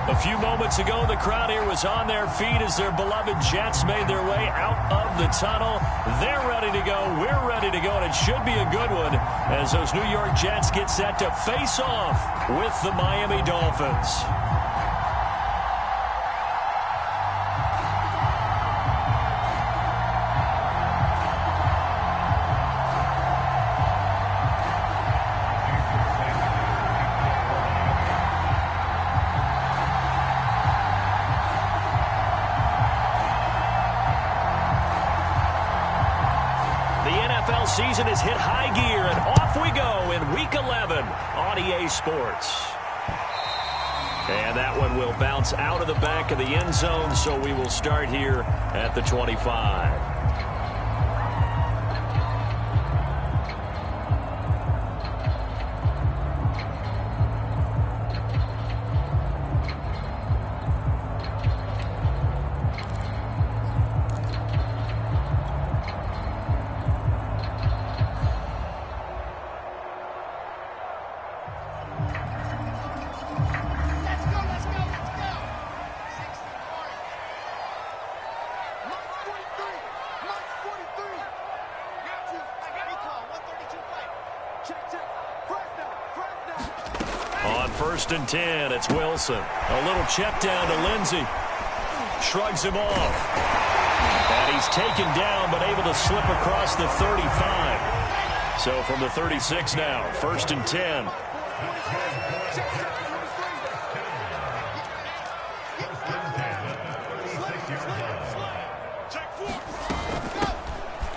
A few moments ago, the crowd here was on their feet as their beloved Jets made their way out of the tunnel. They're ready to go. We're ready to go, and it should be a good one as those New York Jets get set to face off with the Miami Dolphins. Season has hit high gear, and off we go in Week 11 on EA Sports. And that one will bounce out of the back of the end zone, so we will start here at the 25. First and 10, it's Wilson. A little check down to Lindsey. Shrugs him off. And he's taken down, but able to slip across the 35. So from the 36 now, first and 10.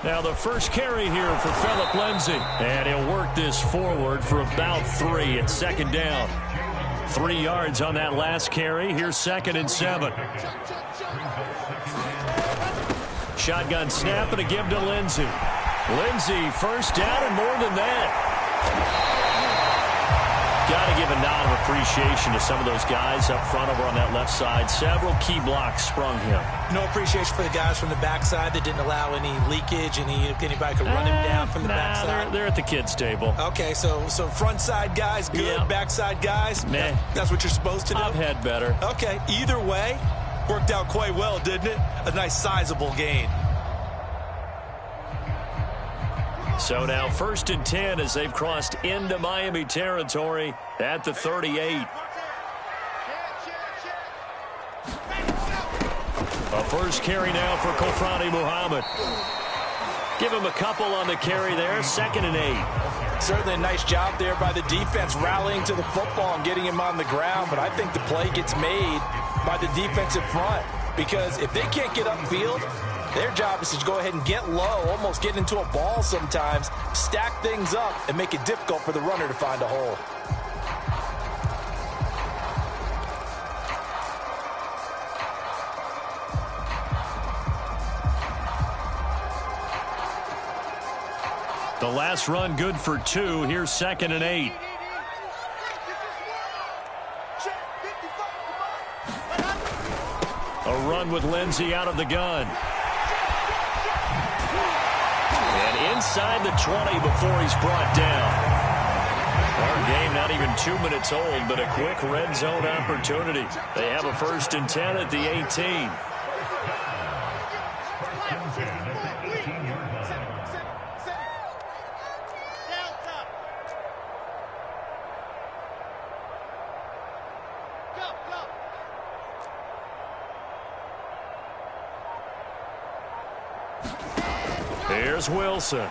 Now the first carry here for Phillip Lindsay. And he'll work this forward for about 3 at second down. 3 yards on that last carry. Here's second and 7. Shotgun snap and a give to Lindsay. Lindsay first down and more than that. Got to give a nod of appreciation to some of those guys up front over on that left side. Several key blocks sprung him. No appreciation for the guys from the backside that didn't allow any leakage. Anybody could run him down from the backside. They're at the kids' table. Okay, so front side guys, good. Yep. Backside guys, meh. That's what you're supposed to do? I've had better. Okay, either way, worked out quite well, didn't it? A nice sizable gain. So now first and 10 as they've crossed into Miami territory at the 38. A first carry now for Kofrani Muhammad. Give him a couple on the carry there, second and 8. Certainly a nice job there by the defense rallying to the football and getting him on the ground, but I think the play gets made by the defensive front because if they can't get upfield, their job is to go ahead and get low, almost get into a ball sometimes, stack things up, and make it difficult for the runner to find a hole. The last run good for 2. Here's second and 8. A run with Lindsey out of the gun. And inside the 20 before he's brought down. Our game not even 2 minutes old, but a quick red zone opportunity. They have a first and 10 at the 18. Here's Wilson.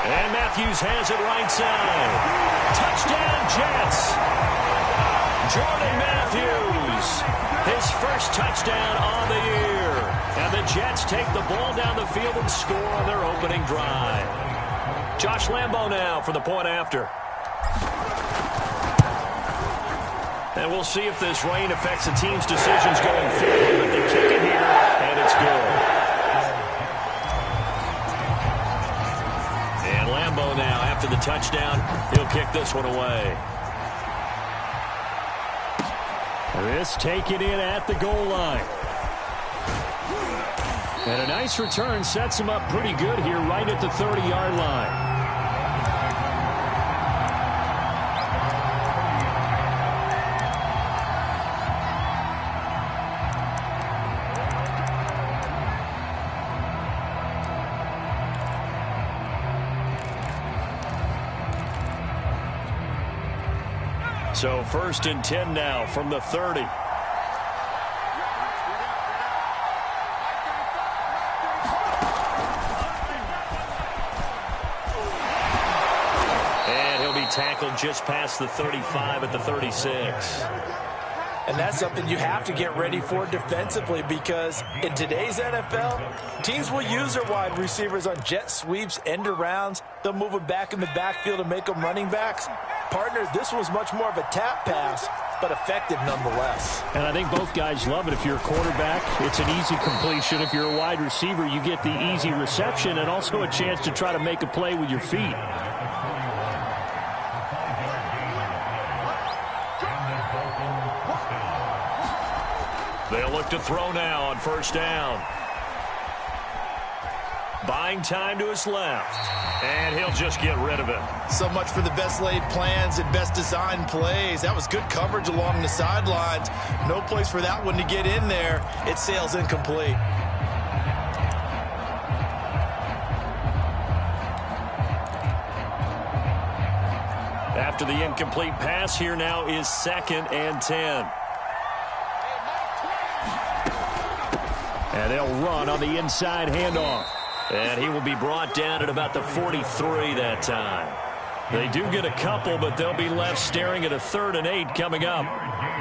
And Matthews has it right side. Touchdown, Jets. Jordan Matthews, his first touchdown on the year. And the Jets take the ball down the field and score on their opening drive. Josh Lambo now for the point after. And we'll see if this rain affects the team's decisions going forward. But they kick it here, and it's good. And Lambo now, after the touchdown, he'll kick this one away. This taken in at the goal line. And a nice return sets him up pretty good here right at the 30-yard line. So 1st and 10 now from the 30. And he'll be tackled just past the 35 at the 36. And that's something you have to get ready for defensively, because in today's NFL, teams will use their wide receivers on jet sweeps, end arounds. They'll move them back in the backfield and make them running backs. Partner, this was much more of a tap pass, but effective nonetheless. And I think both guys love it. If you're a quarterback, it's an easy completion. If you're a wide receiver, you get the easy reception and also a chance to try to make a play with your feet. They'll look to throw now on 1st down. Buying time to his left. And he'll just get rid of it. So much for the best laid plans and best designed plays. That was good coverage along the sidelines. No place for that one to get in there. It sails incomplete. After the incomplete pass, here now is 2nd and 10. And they'll run on the inside handoff. And he will be brought down at about the 43 that time. They do get a couple, but they'll be left staring at a 3rd and 8 coming up.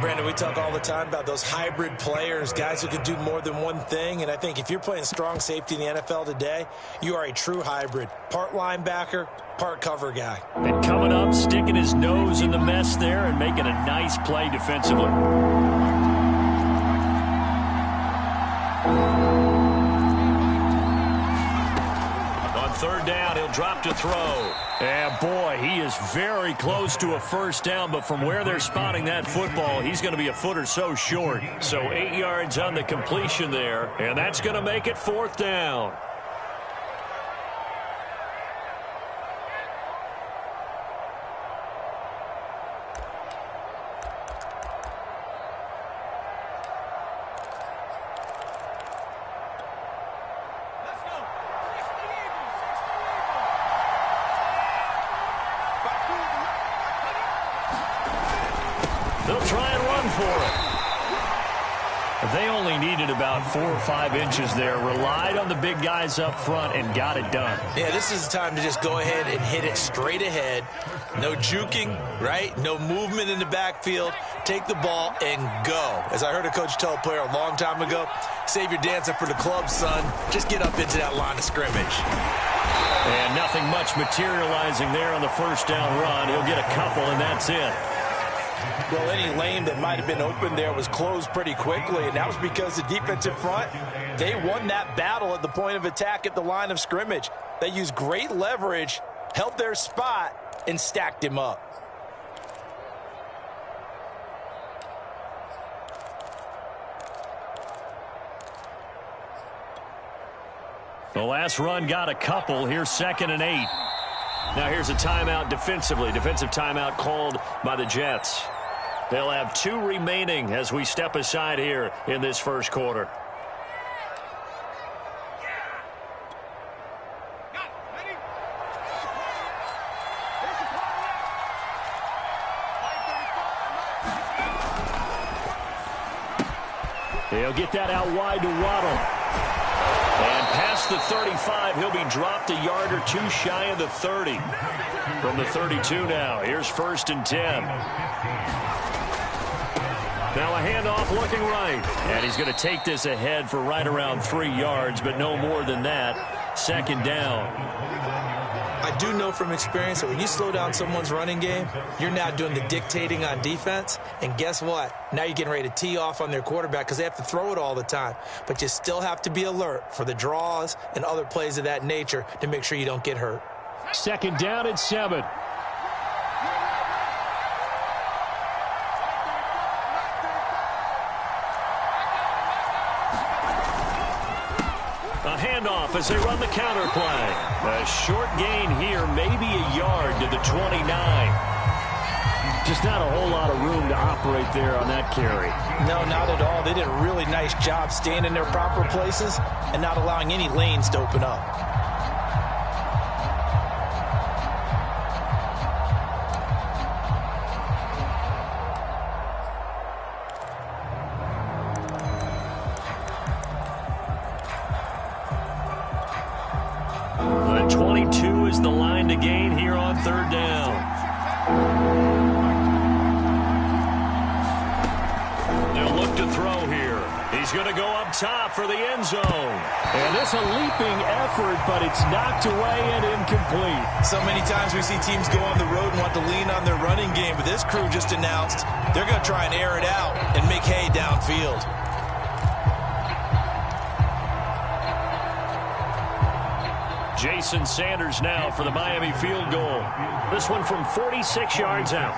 Brandon, we talk all the time about those hybrid players, guys who can do more than one thing. And I think if you're playing strong safety in the NFL today, you are a true hybrid. Part linebacker, part cover guy. And coming up, sticking his nose in the mess there and making a nice play defensively. On 3rd down, he'll drop to throw. And boy, he is very close to a 1st down, but from where they're spotting that football, he's going to be a foot or so short. So 8 yards on the completion there, and that's going to make it 4th down. They'll try and run for it. They only needed about 4 or 5 inches there. Relied on the big guys up front and got it done. Yeah, this is the time to just go ahead and hit it straight ahead. No juking, right? No movement in the backfield. Take the ball and go. As I heard a coach tell a player a long time ago, save your dancing for the club, son. Just get up into that line of scrimmage. And nothing much materializing there on the 1st down run. He'll get a couple, and that's it. Well, any lane that might have been open there was closed pretty quickly, and that was because the defensive front, they won that battle at the point of attack at the line of scrimmage. They used great leverage, held their spot, and stacked him up. The last run got a couple. Here's 2nd and 8. Now here's a timeout defensively. Defensive timeout called by the Jets. They'll have 2 remaining as we step aside here in this 1st quarter. He'll get that out wide to Waddle. And past the 35, he'll be dropped a yard or 2 shy of the 30. From the 32 now, here's 1st and 10. Now a handoff looking right. And he's going to take this ahead for right around 3 yards, but no more than that. 2nd down. I do know from experience that when you slow down someone's running game, you're now doing the dictating on defense. And guess what? Now you're getting ready to tee off on their quarterback because they have to throw it all the time. But you still have to be alert for the draws and other plays of that nature to make sure you don't get hurt. 2nd down and 7. A handoff as they run the counter play. A short gain here, maybe a yard to the 29. Just not a whole lot of room to operate there on that carry. No, not at all. They did a really nice job staying in their proper places and not allowing any lanes to open up. 22 is the line to gain here on third down. They'll look to throw here. He's going to go up top for the end zone. And it's a leaping effort, but it's knocked away and incomplete. So many times we see teams go on the road and want to lean on their running game, but this crew just announced they're going to try and air it out and make hay downfield. Jason Sanders now for the Miami field goal. This one from 46 yards out.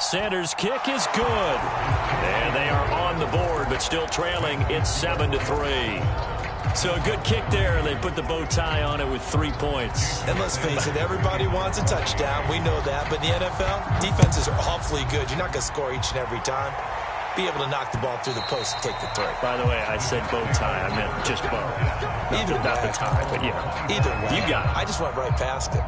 Sanders' kick is good. And they are on the board, but still trailing. It's 7-3. So a good kick there. They put the bow tie on it with 3 points. And let's face it, everybody wants a touchdown. We know that. But in the NFL, defenses are awfully good. You're not going to score each and every time. Be able to knock the ball through the post and take the throw. By the way, I said bow tie. I meant just bow. Not the tie, but yeah. Either way. You got it. I just went right past it.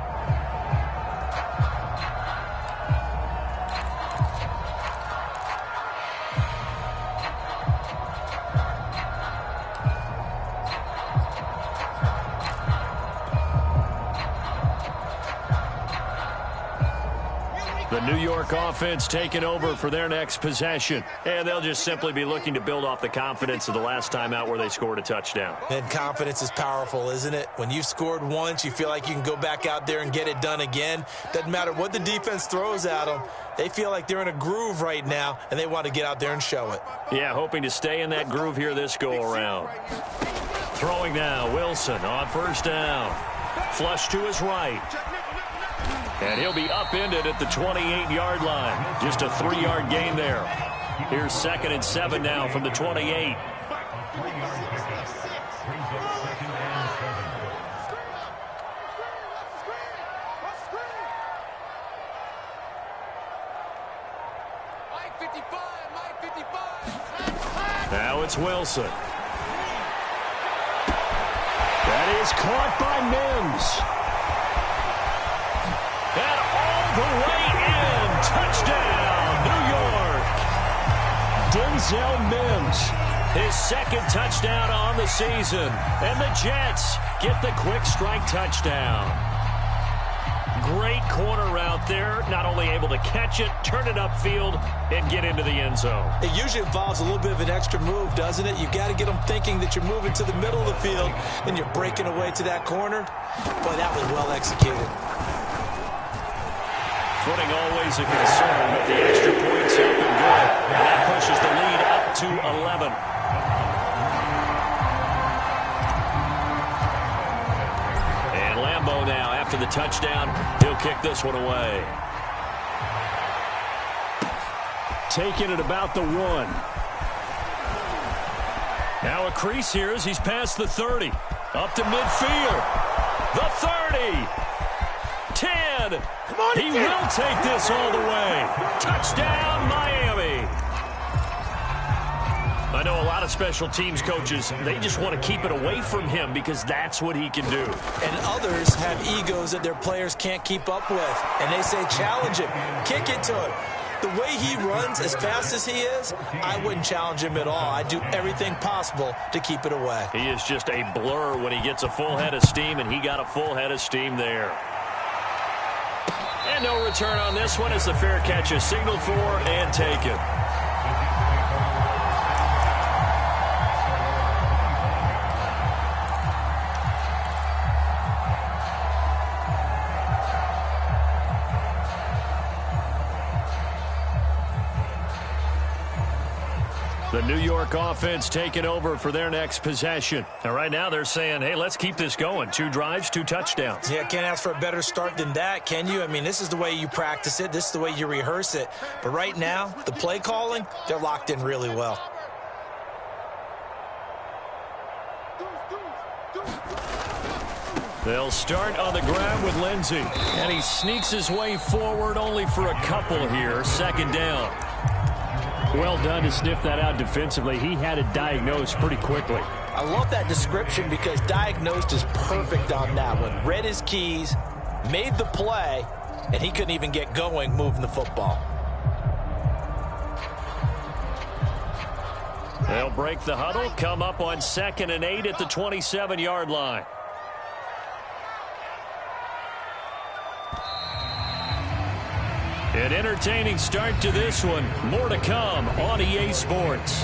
The New York offense taking over for their next possession. And they'll just simply be looking to build off the confidence of the last time out where they scored a touchdown. And confidence is powerful, isn't it? When you've scored once, you feel like you can go back out there and get it done again. Doesn't matter what the defense throws at them. They feel like they're in a groove right now, and they want to get out there and show it. Yeah, hoping to stay in that groove here this go-around. Throwing now, Wilson on first down. Flush to his right. And he'll be upended at the 28-yard line. Just a 3-yard gain there. Here's 2nd and 7 now from the 28. Now it's Wilson. That is caught by Mims. And all the way in. Touchdown, New York. Denzel Mims. His 2nd touchdown on the season. And the Jets get the quick strike touchdown. Great corner route there. Not only able to catch it, turn it upfield, and get into the end zone. It usually involves a little bit of an extra move, doesn't it? You've got to get them thinking that you're moving to the middle of the field, and you're breaking away to that corner. Boy, that was well executed. Footing always a concern, but the extra point's up and good. And that pushes the lead up to 11. And Lambeau now, after the touchdown, he'll kick this one away. Taking it about the 1. Now a crease here as he's past the 30. Up to midfield. The 30. 10. He will take this all the way. Touchdown, Miami. I know a lot of special teams coaches, they just want to keep it away from him because that's what he can do. And others have egos that their players can't keep up with. And they say, challenge him. Kick it to him. The way he runs as fast as he is, I wouldn't challenge him at all. I'd do everything possible to keep it away. He is just a blur when he gets a full head of steam, and he got a full head of steam there. And no return on this one as the fair catch is signaled for and taken. The New York offense taking over for their next possession. And right now they're saying, hey, let's keep this going. 2 drives, 2 touchdowns. Yeah, can't ask for a better start than that, can you? I mean, this is the way you practice it. This is the way you rehearse it. But right now, the play calling, they're locked in really well. They'll start on the ground with Lindsey. And he sneaks his way forward only for a couple here. 2nd down. Well done to sniff that out defensively. He had it diagnosed pretty quickly. I love that description because diagnosed is perfect on that one. Read his keys, made the play, and he couldn't even get going moving the football. They'll break the huddle, come up on 2nd and 8 at the 27-yard line. An entertaining start to this one. More to come on EA Sports.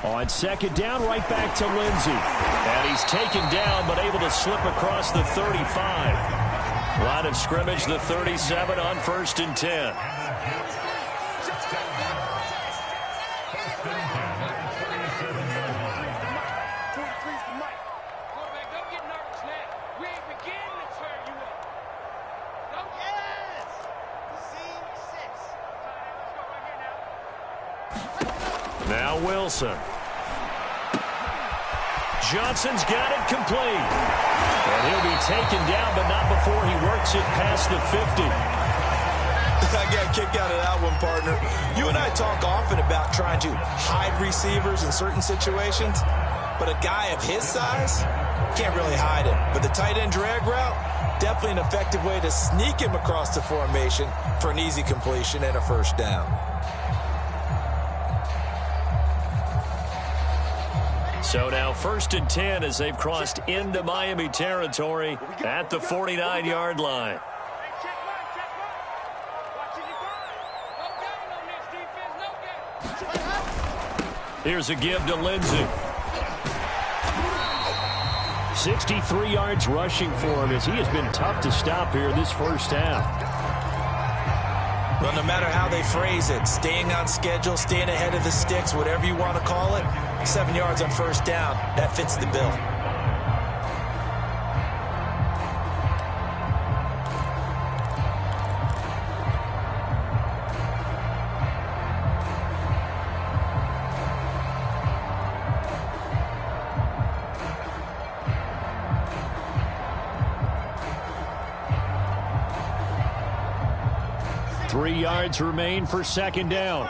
On 2nd down, right back to Lindsey. And he's taken down, but able to slip across the 35. Line of scrimmage, the 37 on 1st and 10. Now Wilson. Johnson's got it complete. And he'll be taken down, but not before he works it past the 50. I got kicked out of that one, partner. You and I talk often about trying to hide receivers in certain situations, but a guy of his size can't really hide him. But the tight end drag route, definitely an effective way to sneak him across the formation for an easy completion and a first down. So now 1st and 10 as they've crossed into Miami territory at the 49-yard line. Here's a give to Lindsey. 63 yards rushing for him as he has been tough to stop here this first half. Well, no matter how they phrase it, staying on schedule, staying ahead of the sticks, whatever you want to call it, 7 yards on first down, that fits the bill. Three yards remain for 2nd down.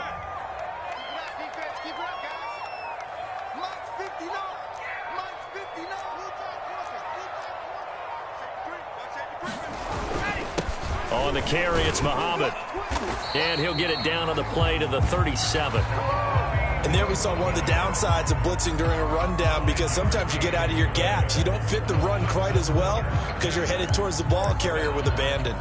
On the carry, it's Muhammad. And he'll get it down on the play to the 37. And there we saw one of the downsides of blitzing during a rundown, because sometimes you get out of your gaps. You don't fit the run quite as well because you're headed towards the ball carrier with abandon.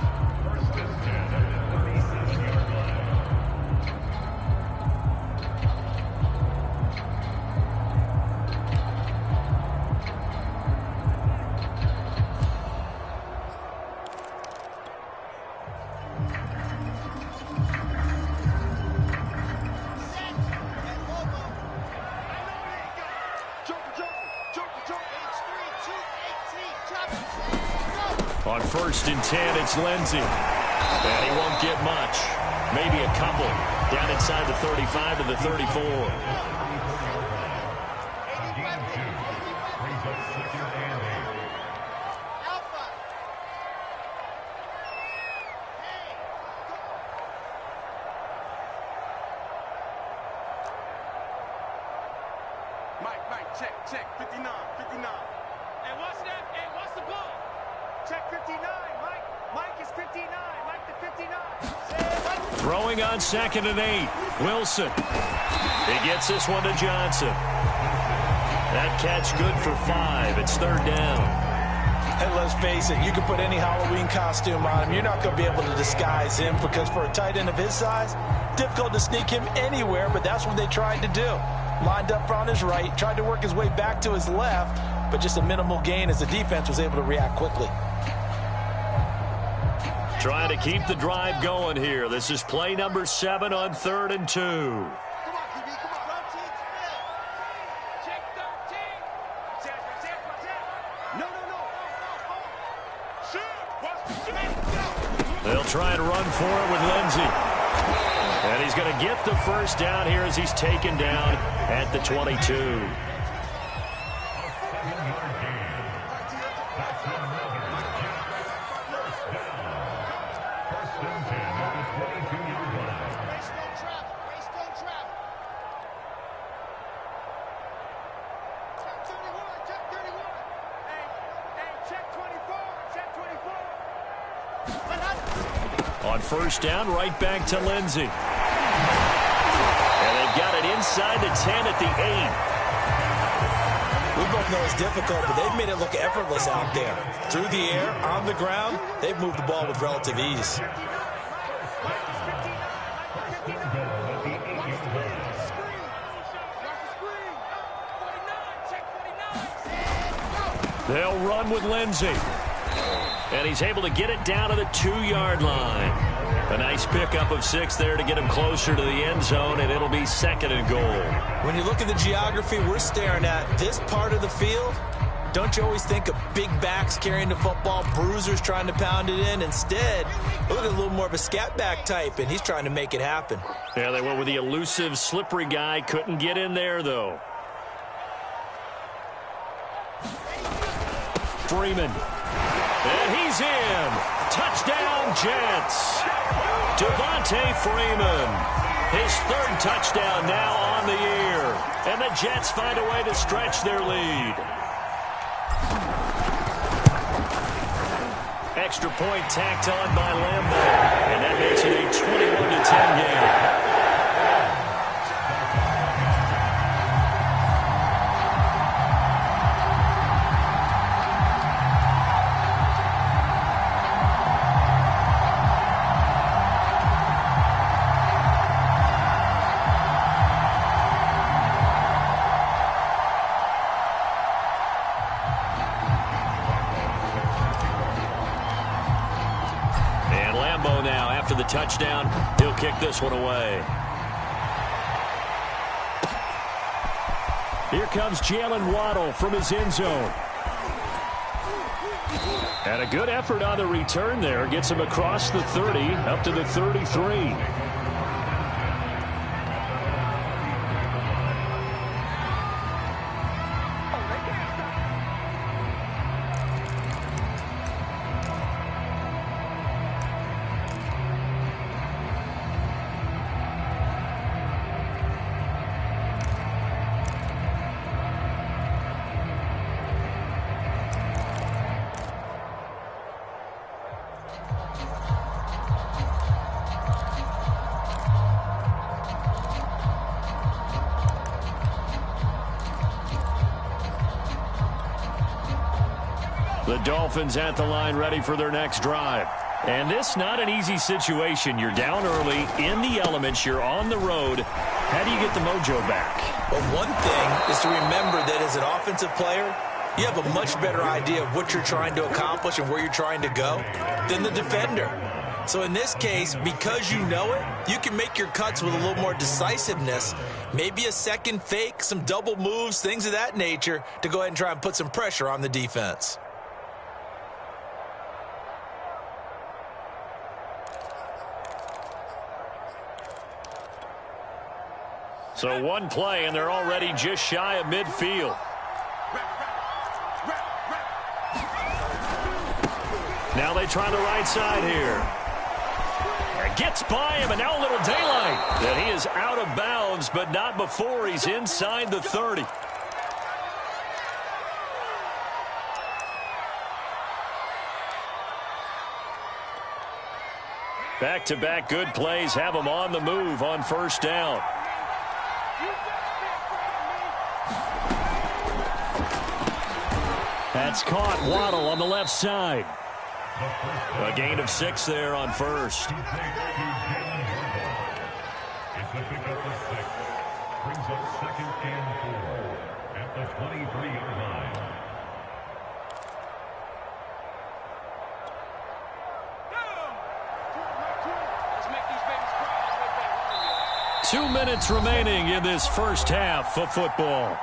On 1st and 10, it's Lindsey. And he won't get much. Maybe a couple. Down inside the 35 to the 34. Mike, check, 59. Hey, what's that? Hey, what's the ball? Check 59, Mike. Mike is 59. Mike the 59. Throwing on 2nd and 8. Wilson. He gets this one to Johnson. That catch good for 5. It's 3rd down. Hey, let's face it, you can put any Halloween costume on him. You're not going to be able to disguise him, because for a tight end of his size, difficult to sneak him anywhere, but that's what they tried to do. Lined up on his right, tried to work his way back to his left, but just a minimal gain as the defense was able to react quickly. Trying to keep the drive going here. This is play number 7 on 3rd and 2. Come on, QB, come on. Run team split. Check 13. No. Shoot. They'll try and run for it with Lindsey. And he's he's going to get the first down here as he's taken down at the 22. On first down, right back to Lindsey. And they've got it inside the 10 at the 8. We both know it's difficult, but they've made it look effortless out there. Through the air, on the ground, they've moved the ball with relative ease. They'll run with Lindsey. And he's able to get it down to the 2-yard line. A nice pickup of 6 there to get him closer to the end zone, and it'll be 2nd and goal. When you look at the geography we're staring at, this part of the field, don't you always think of big backs carrying the football, bruisers trying to pound it in? Instead, look at a little more of a scat back type, and he's trying to make it happen. Yeah, they went with the elusive, slippery guy. Couldn't get in there, though. Freeman. And he's in. Touchdown, Jets. Devontae Freeman. His 3rd touchdown now on the year. And the Jets find a way to stretch their lead. Extra point tacked on by Lambo. And that makes it a 21-10 game. The touchdown, he'll kick this one away. Here comes Jalen Waddle from his end zone. And a good effort on the return there. Gets him across the 30, up to the 33. The Dolphins at the line, ready for their next drive. And this not an easy situation. You're down early, in the elements, you're on the road. How do you get the mojo back? Well, one thing is to remember that as an offensive player, you have a much better idea of what you're trying to accomplish and where you're trying to go than the defender. So in this case, because you know it, you can make your cuts with a little more decisiveness, maybe a second fake, some double moves, things of that nature, to go ahead and try and put some pressure on the defense. So one play, and they're already just shy of midfield. Now they try the right side here. It gets by him, and now a little daylight. And he is out of bounds, but not before he's inside the 30. Back-to-back good plays have him on the move on first down. That's caught. Waddle on the left side. A gain of 6 there on first. It's a pickup of 6. Brings up 2nd and 4 at the 23-yard line. Let's make these babies cry. 2 minutes remaining in this first half of football.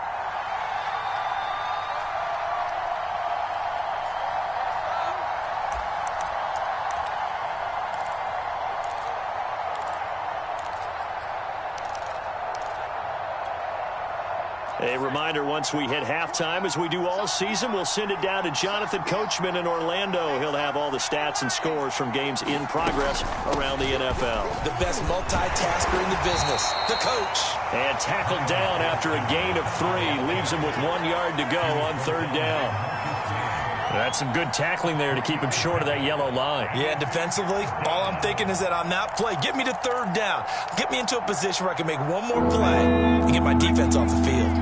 A reminder, once we hit halftime, as we do all season, we'll send it down to Jonathan Coachman in Orlando. He'll have all the stats and scores from games in progress around the NFL. The best multitasker in the business, the coach. And tackled down after a gain of 3. Leaves him with 1 yard to go on 3rd down. That's some good tackling there to keep him short of that yellow line. Yeah, defensively, all I'm thinking is that on that play, get me to 3rd down. Get me into a position where I can make one more play and get my defense off the field.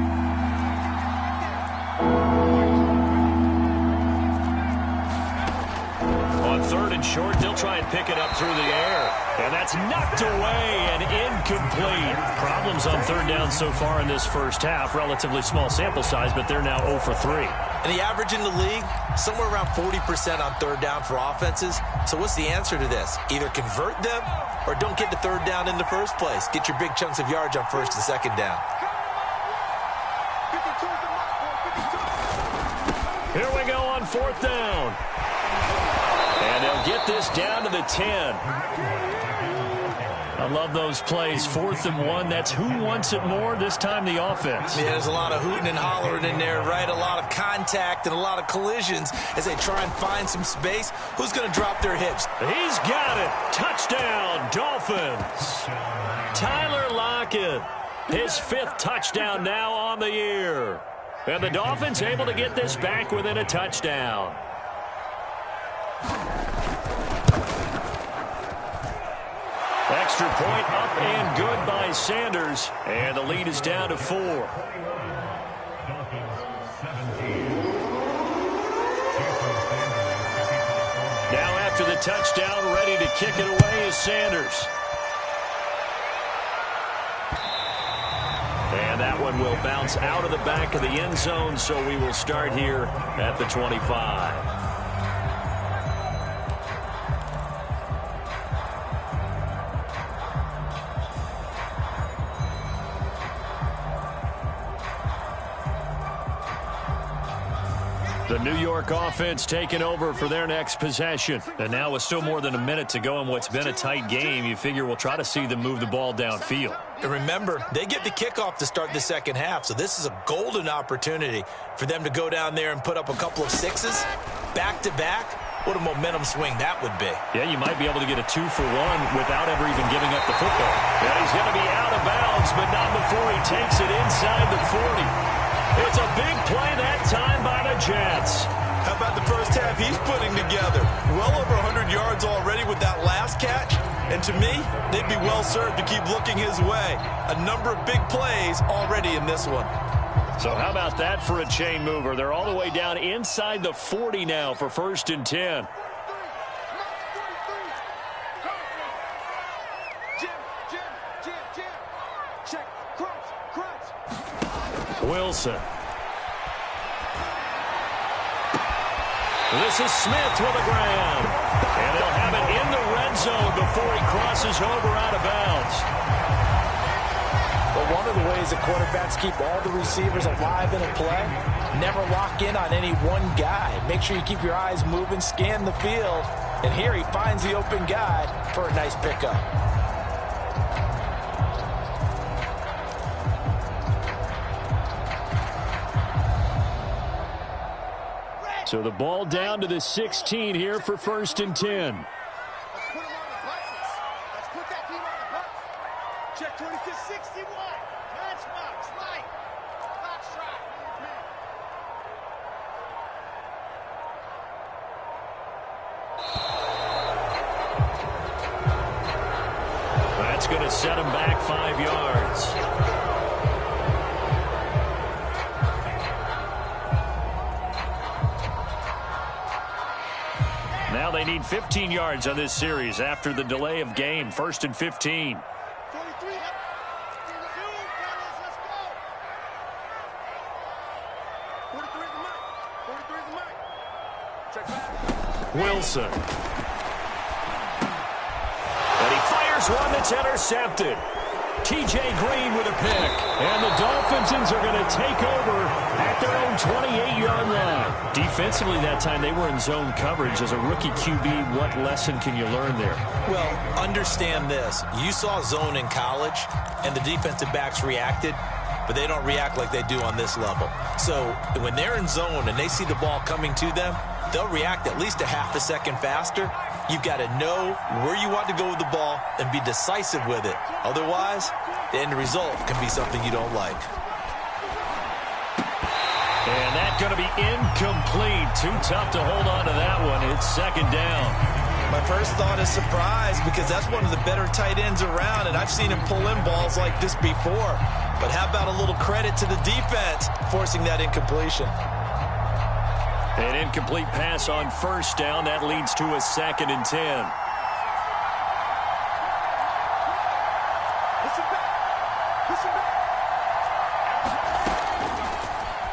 On 3rd and short, they'll try and pick it up through the air. And that's knocked away and incomplete. Problems on 3rd down so far in this first half. Relatively small sample size, but they're now 0 for 3. And the average in the league, somewhere around 40% on 3rd down for offenses. So what's the answer to this? Either convert them or don't get to 3rd down in the first place. Get your big chunks of yards on 1st and 2nd down. Here we go on 4th down. And they'll get this down to the 10. I love those plays. 4th and 1. That's who wants it more, this time the offense. Yeah, there's a lot of hooting and hollering in there, right? A lot of contact and a lot of collisions as they try and find some space. Who's going to drop their hips? He's got it. Touchdown, Dolphins. Tyler Lockett, his 5th touchdown now on the year. And the Dolphins able to get this back within a touchdown. Extra point up and good by Sanders. And the lead is down to 4. Now after the touchdown, ready to kick it away is Sanders. And that one will bounce out of the back of the end zone, so we will start here at the 25. The New York offense taking over for their next possession. And now with still more than a minute to go in what's been a tight game, you figure we'll try to see them move the ball downfield. And remember, they get the kickoff to start the second half, so this is a golden opportunity for them to go down there and put up a couple of 6s back-to-back. What a momentum swing that would be. Yeah, you might be able to get a 2-for-1 without ever even giving up the football. And he's going to be out of bounds, but not before he takes it inside the 40. It's a big play that time by the Jets. How about the first half he's putting together? Well over 100 yards already with that last catch. And to me, they'd be well served to keep looking his way. A number of big plays already in this one. So how about that for a chain mover? They're all the way down inside the 40 now for 1st and 10. Wilson. This is Smith with a grab. And they'll have it in the red zone before he crosses over out of bounds. But one of the ways that quarterbacks keep all the receivers alive in a play, never lock in on any one guy. Make sure you keep your eyes moving, scan the field. And here he finds the open guy for a nice pickup. So the ball down to the 16 here for 1st and 10. Let's put him on the buses. Let's put that team on the bus. Check 2661. Matchbox, light. Box shot. That's going to set him back 5 yards. Now they need 15 yards on this series after the delay of game. 1st and 15. 43. Let's go. 43 is the mark. 43 is the mark. Check back. Wilson. And he fires one that's intercepted. T.J. Green with a pick. And the Dolphins are going to take over at their own 28-yard line. Defensively that time, they were in zone coverage. As a rookie QB, what lesson can you learn there? Well, understand this. You saw zone in college, and the defensive backs reacted. but they don't react like they do on this level. So when they're in zone and they see the ball coming to them, they'll react at least a half a second faster. You've got to know where you want to go with the ball and be decisive with it. Otherwise, the end result can be something you don't like. And that's going to be incomplete. Too tough to hold on to that one. It's second down. My first thought is surprise, because that's one of the better tight ends around, and I've seen him pull in balls like this before. But how about a little credit to the defense forcing that incompletion? An incomplete pass on first down. That leads to a 2nd and 10.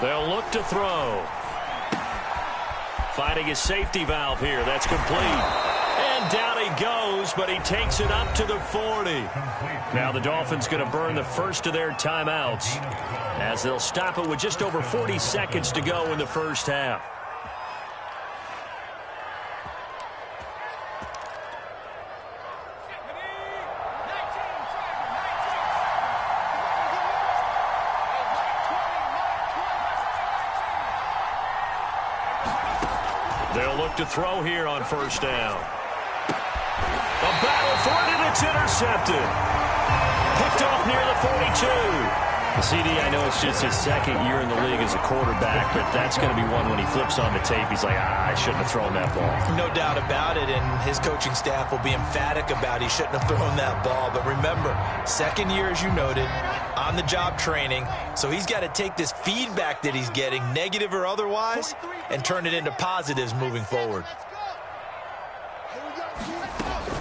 They'll look to throw. Finding his safety valve here. That's complete. And down he goes, but he takes it up to the 40. Now the Dolphins going to burn the first of their timeouts, as they'll stop it with just over 40 seconds to go in the first half. They'll look to throw here on first down. A battle for it, and it's intercepted. Picked off near the 42. CD, I know it's just his second year in the league as a quarterback, but that's going to be one when he flips on the tape. He's like, I shouldn't have thrown that ball. No doubt about it, and his coaching staff will be emphatic about he shouldn't have thrown that ball. But remember, second year, as you noted, on-the-job training, so he's got to take this feedback that he's getting, negative or otherwise, and turn it into positives moving forward.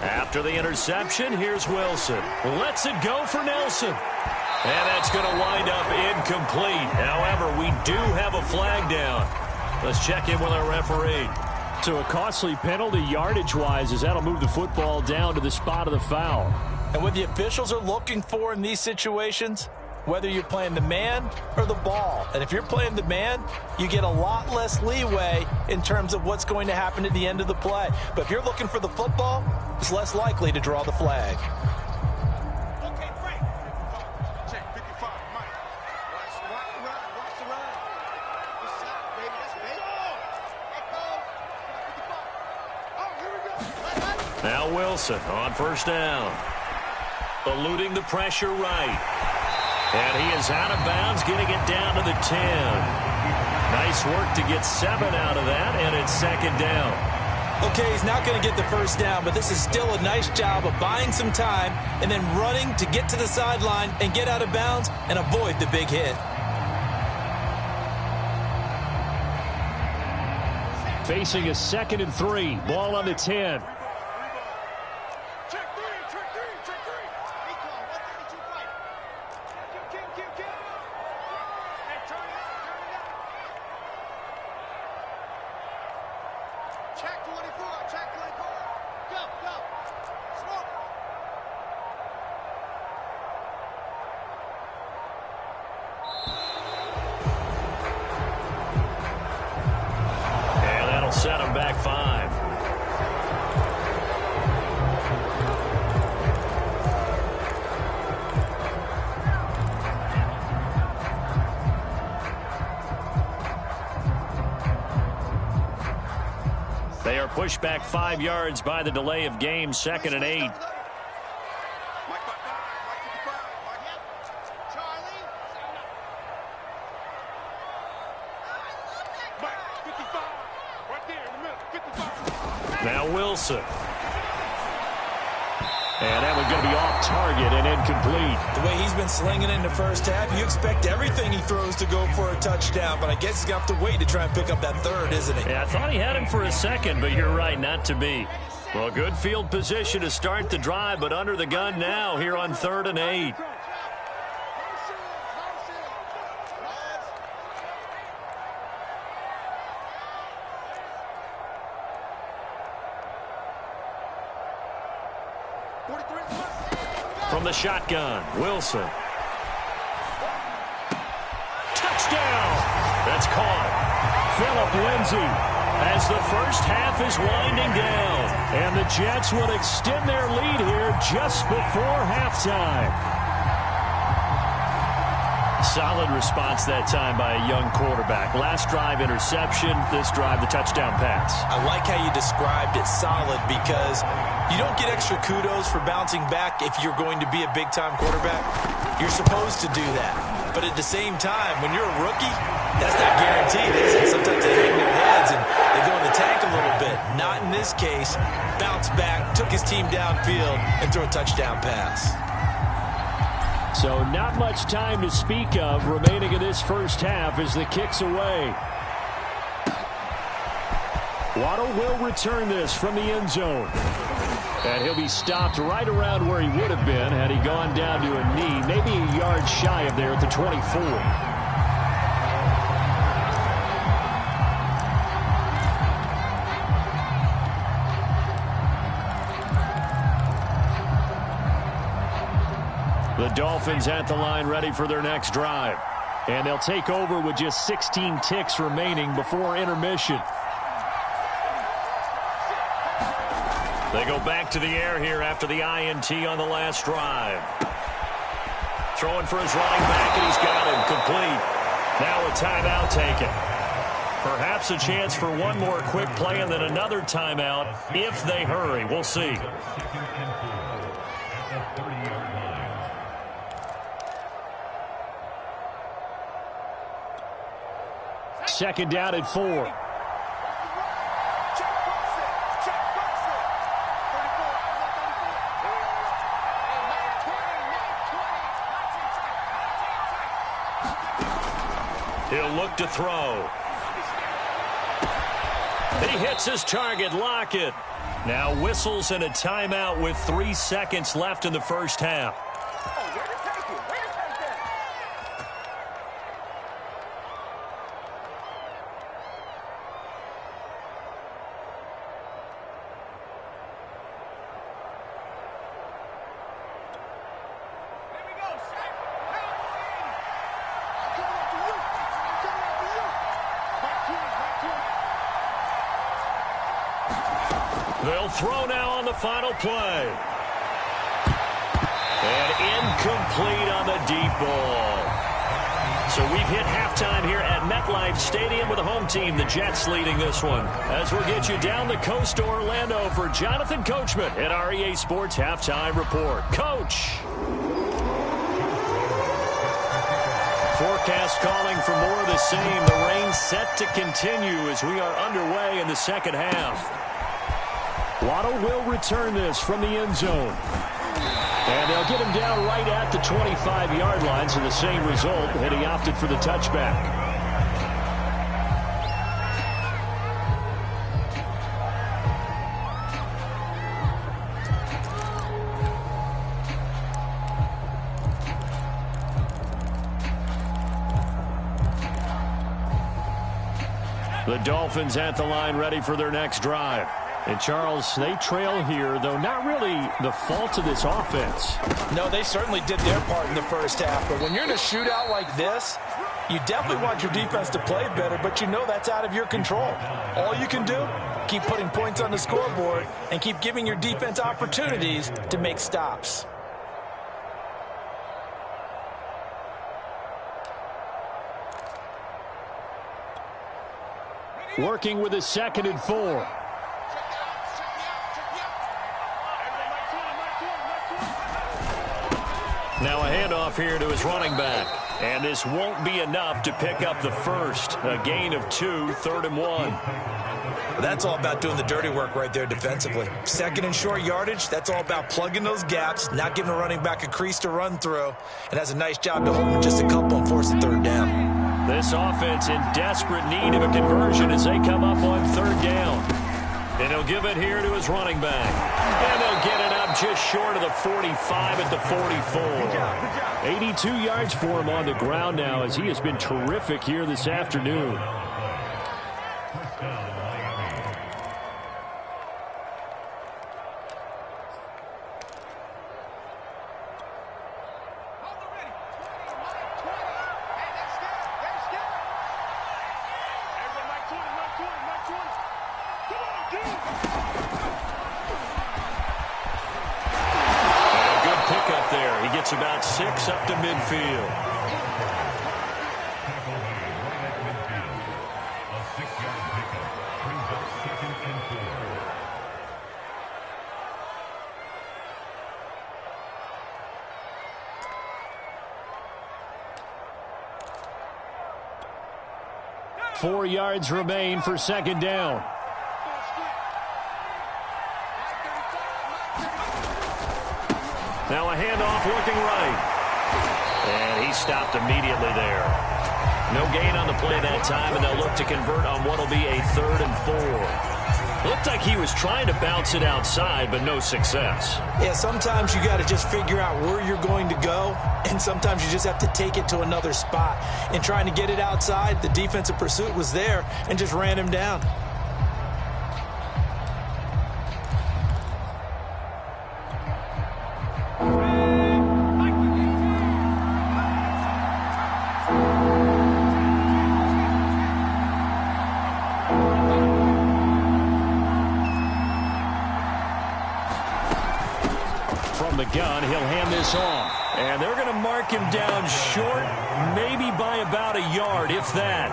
After the interception, here's Wilson. Lets it go for Nelson. And that's going to wind up incomplete. However, we do have a flag down. Let's check in with our referee. So a costly penalty yardage-wise, as that'll move the football down to the spot of the foul. And what the officials are looking for in these situations, whether you're playing the man or the ball. And if you're playing the man, you get a lot less leeway in terms of what's going to happen at the end of the play. But if you're looking for the football, it's less likely to draw the flag. Now Wilson on first down. Eluding the pressure right. And he is out of bounds, getting it down to the 10. Nice work to get 7 out of that, and it's second down. Okay, he's not going to get the first down, but this is still a nice job of buying some time and then running to get to the sideline and get out of bounds and avoid the big hit. Facing a 2nd and 3. Ball on the 10. Set him back 5. They are pushed back 5 yards by the delay of game, 2nd and 8. Now Wilson. And that one's going to be off target and incomplete. The way he's been slinging in the first half, you expect everything he throws to go for a touchdown, but I guess he's going to have to wait to try and pick up that third, isn't he? Yeah, I thought he had him for a second, but you're right, not to be. Well, good field position to start the drive, but under the gun now here on 3rd and 8. From the shotgun, Wilson. Touchdown! That's caught. Phillip Lindsay, as the first half is winding down. And the Jets will extend their lead here just before halftime. Solid response that time by a young quarterback. Last drive, interception. This drive, the touchdown pass. I like how you described it, solid, because you don't get extra kudos for bouncing back if you're going to be a big-time quarterback. You're supposed to do that. But at the same time, when you're a rookie, that's not guaranteed, is it? Sometimes they hang their heads and they go in the tank a little bit. Not in this case. Bounce back, took his team downfield, and threw a touchdown pass. So not much time to speak of remaining in this first half as the kick's away. Waddle will return this from the end zone. And he'll be stopped right around where he would have been had he gone down to a knee, maybe a yard shy of there at the 24. The Dolphins at the line ready for their next drive. And they'll take over with just 16 ticks remaining before intermission. They go back to the air here after the INT on the last drive. Throwing for his running back, and he's got him complete. Now a timeout taken. Perhaps a chance for one more quick play and then another timeout if they hurry. We'll see. Second down at 4. He'll look to throw. He hits his target, Lockett. Now whistles and a timeout with 3 seconds left in the first half. They'll throw now on the final play. And incomplete on the deep ball. So we've hit halftime here at MetLife Stadium with the home team, the Jets, leading this one. As we'll get you down the coast to Orlando for Jonathan Coachman at our EA Sports Halftime Report. Coach. Forecast calling for more of the same. The rain set to continue as we are underway in the second half. Waddle will return this from the end zone. And they'll get him down right at the 25-yard line, so the same result, and he opted for the touchback. The Dolphins at the line ready for their next drive. And, Charles, they trail here, though not really the fault of this offense. No, they certainly did their part in the first half. But when you're in a shootout like this, you definitely want your defense to play better, but you know that's out of your control. All you can do, keep putting points on the scoreboard and keep giving your defense opportunities to make stops. Working with a 2nd and 4. Now a handoff here to his running back. And this won't be enough to pick up the first. A gain of 2, 3rd and 1. Well, that's all about doing the dirty work right there defensively. 2nd and short yardage, that's all about plugging those gaps, not giving a running back a crease to run through, and has a nice job to hold him just a couple and force a 3rd down. This offense in desperate need of a conversion as they come up on 3rd down. And he'll give it here to his running back. And they'll get it up just short of the 45 at the 44. 82 yards for him on the ground now as he has been terrific here this afternoon. About 6 up to midfield. 4 yards remain for second down. Now a handoff looking right. And he stopped immediately there. No gain on the play that time, and they'll look to convert on what will be a 3rd and 4. Looked like he was trying to bounce it outside, but no success. Yeah, sometimes you got to just figure out where you're going to go, and sometimes you just have to take it to another spot. In trying to get it outside, the defensive pursuit was there and just ran him down. Gun, he'll hand this off. And they're going to mark him down short, maybe by about a yard, if that.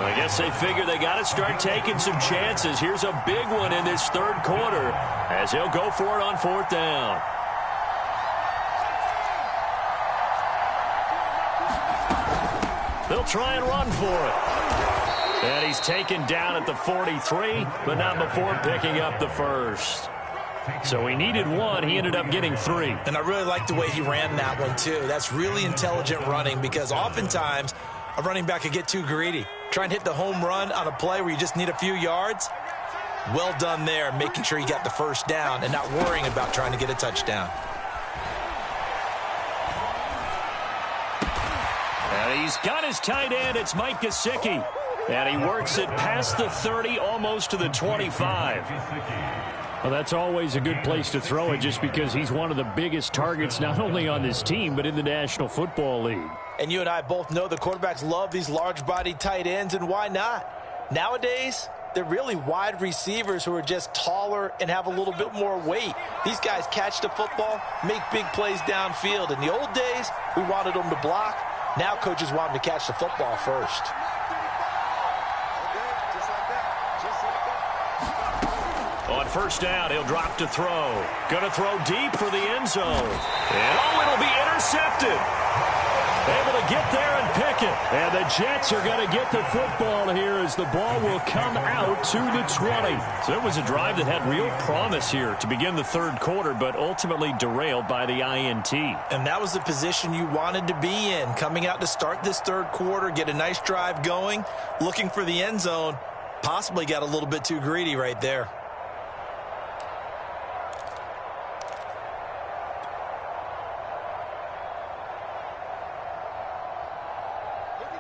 I guess they figure they got to start taking some chances. Here's a big one in this 3rd quarter as he'll go for it on 4th down. They'll try and run for it. And he's taken down at the 43, but not before picking up the first. So he needed 1. He ended up getting 3. And I really like the way he ran that one, too. That's really intelligent running because oftentimes a running back could get too greedy. Try and hit the home run on a play where you just need a few yards. Well done there, making sure he got the first down and not worrying about trying to get a touchdown. And he's got his tight end. It's Mike Gesicki. And he works it past the 30, almost to the 25. Well, that's always a good place to throw it just because he's one of the biggest targets not only on this team but in the National Football League. And you and I both know the quarterbacks love these large-bodied tight ends, and why not? Nowadays, they're really wide receivers who are just taller and have a little bit more weight. These guys catch the football, make big plays downfield. In the old days, we wanted them to block. Now coaches want them to catch the football first. On 1st down, he'll drop to throw. Going to throw deep for the end zone. And oh, it'll be intercepted. Able to get there and pick it. And the Jets are going to get the football here as the ball will come out to the 20. So it was a drive that had real promise here to begin the 3rd quarter, but ultimately derailed by the INT. And that was the position you wanted to be in. Coming out to start this 3rd quarter, get a nice drive going, looking for the end zone. Possibly got a little bit too greedy right there.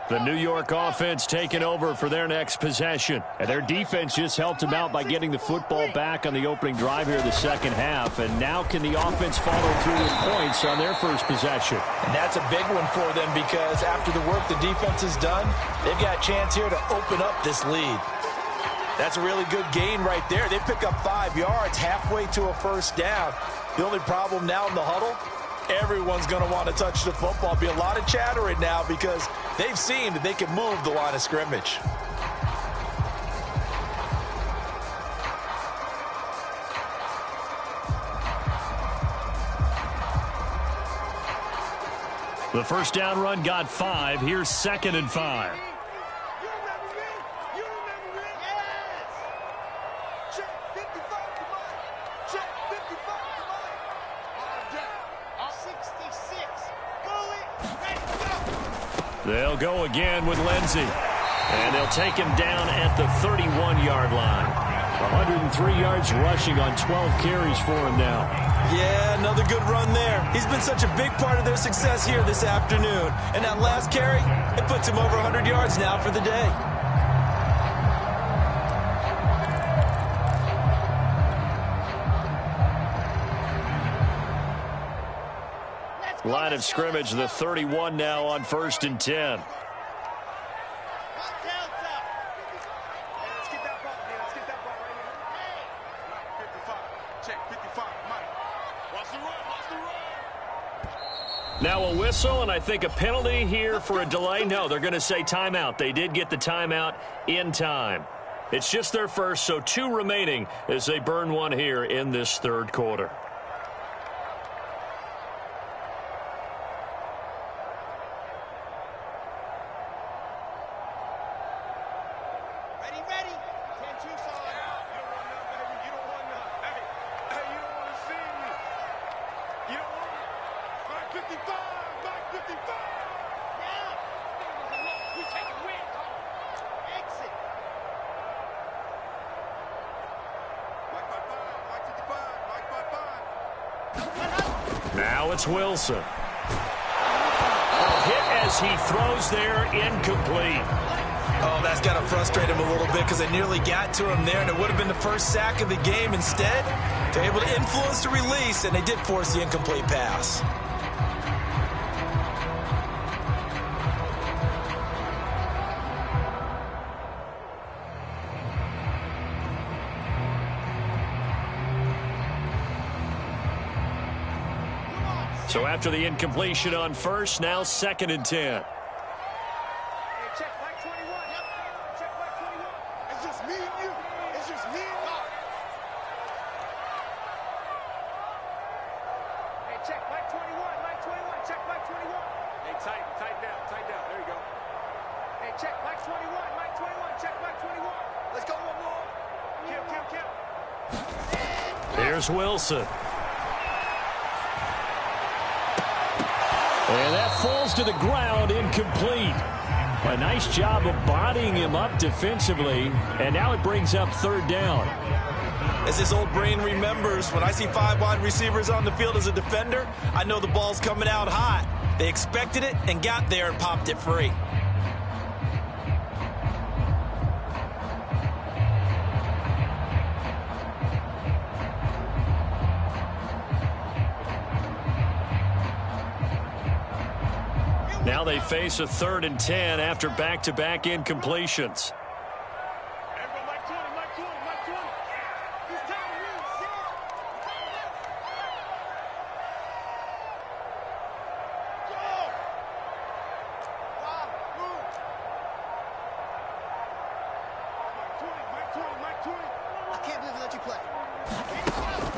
The New York offense taking over for their next possession. And their defense just helped them out by getting the football back on the opening drive here in the 2nd half. And now can the offense follow through with points on their first possession? And that's a big one for them because after the work the defense has done, they've got a chance here to open up this lead. That's a really good gain right there. They pick up 5 yards halfway to a 1st down. The only problem now in the huddle, everyone's going to want to touch the football. Be a lot of chattering now because they've seen that they can move the line of scrimmage. The 1st down run got 5. Here's 2nd and 5. They'll go again with Lindsey. And they'll take him down at the 31-yard line. 103 yards rushing on 12 carries for him now. Yeah, another good run there. He's been such a big part of their success here this afternoon. And that last carry, it puts him over 100 yards now for the day. Line of scrimmage, the 31 now on 1st and 10. Now a whistle, and I think a penalty here for a delay. No, they're going to say timeout. They did get the timeout in time. It's just their first, so 2 remaining as they burn one here in this 3rd quarter. ready. 10-2, son. You don't want none, baby. You don't want none. Hey, you don't want to see me. You don't want me. Mike 55. Mike 55. Now. We take a win. Exit. Mike 55. Mike 55. Mike 55. Now it's Wilson. Hit as he throws there, incomplete. Oh, that's got to frustrate him a little bit because they nearly got to him there, and it would have been the first sack of the game. Instead, they're able to influence the release, and they did force the incomplete pass. So after the incompletion on first, now 2nd and 10. Hey, check Mike 21. Yep. Check Mike 21. It's just me and you. It's just me and you. Hey, check Mike 21. Mike 21. Check Mike 21. Hey, tighten down. Tighten down. There you go. Hey, check Mike 21. Mike 21. Check Mike 21. Let's go one more. Kill. Here's Wilson. And that falls to the ground, incomplete. A nice job of bodying him up defensively. And now it brings up 3rd down. As his old brain remembers, when I see 5 wide receivers on the field as a defender, I know the ball's coming out hot. They expected it and got there and popped it free. Now they face a 3rd and 10 after back-to-back incompletions. Everybody, Mike 20. Mike 20. Mike 20. It's time to win. Go! Wow, move. Mike 20. Mike 20. I can't believe they let you play.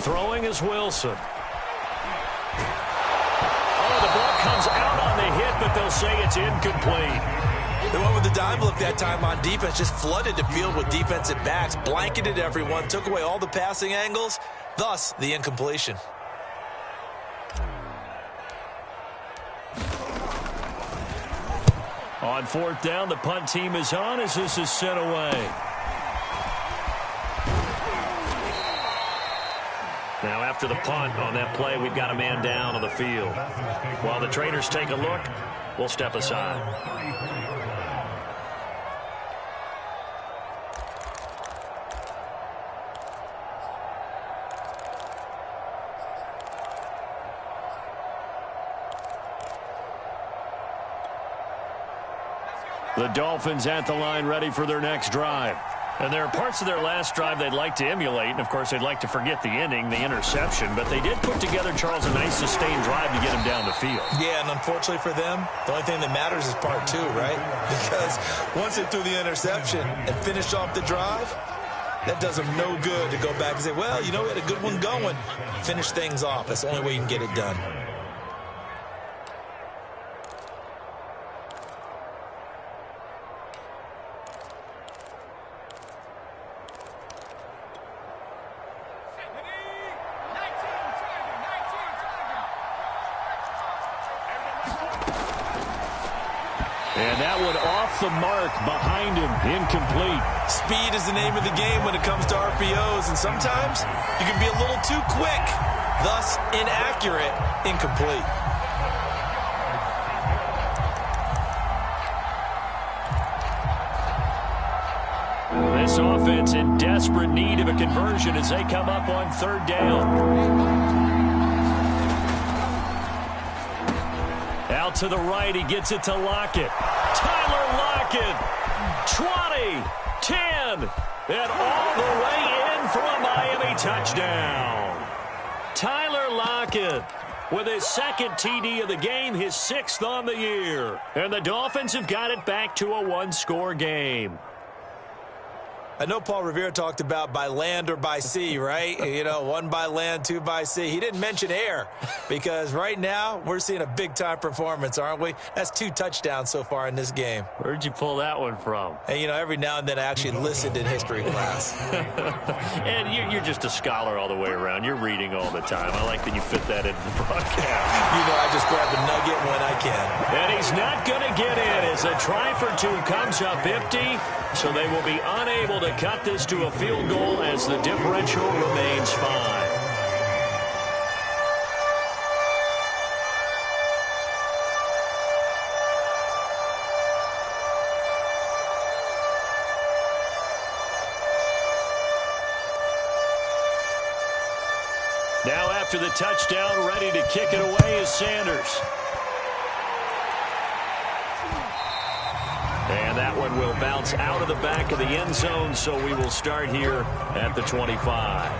Throwing is Wilson. The ball comes out on the hit, but they'll say it's incomplete. They went with the dime look that time on defense, just flooded the field with defensive backs, blanketed everyone, took away all the passing angles, thus the incompletion. On 4th down, the punt team is on as this is sent away. Now after the punt on that play, we've got a man down on the field. While the traders take a look, we'll step aside. The Dolphins at the line ready for their next drive. And there are parts of their last drive they'd like to emulate, and, of course, they'd like to forget the ending, the interception. But they did put together, Charles, a nice sustained drive to get him down the field. Yeah, and unfortunately for them, the only thing that matters is part 2, right? Because once they threw the interception and finished off the drive, that does them no good to go back and say, well, you know, we had a good one going. Finish things off. That's the only way you can get it done. And that one off the mark behind him, incomplete. Speed is the name of the game when it comes to RPOs, and sometimes you can be a little too quick, thus inaccurate, incomplete. This offense in desperate need of a conversion as they come up on 3rd down. Out to the right, he gets it to Lockett. Tyler Lockett, 20, 10, and all the way in for a Miami touchdown. Tyler Lockett with his 2nd TD of the game, his 6th on the year. And the Dolphins have got it back to a 1-score game. I know Paul Revere talked about by land or by sea, right? You know, 1 by land, 2 by sea. He didn't mention air because right now we're seeing a big-time performance, aren't we? That's 2 touchdowns so far in this game. Where'd you pull that one from? And, you know, every now and then I actually listened in history class. And you're just a scholar all the way around. You're reading all the time. I like that you fit that into the broadcast. You know, I just grab the nugget when I can. And he's not going to get in as a try for 2 comes up empty. So they will be unable to cut this to a field goal as the differential remains 5. Now after the touchdown, ready to kick it away is Sanders. And that one will bounce out of the back of the end zone, so we will start here at the 25.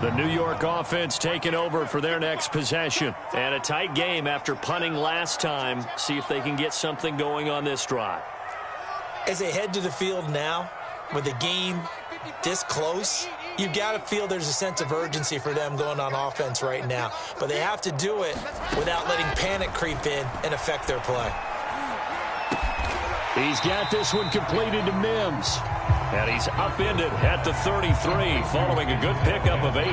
The New York offense taking over for their next possession. And a tight game after punting last time. See if they can get something going on this drive. As they head to the field now, with the game this close, you've got to feel there's a sense of urgency for them going on offense right now. But they have to do it without letting panic creep in and affect their play. He's got this one completed to Mims. And he's upended at the 33 following a good pickup of 8.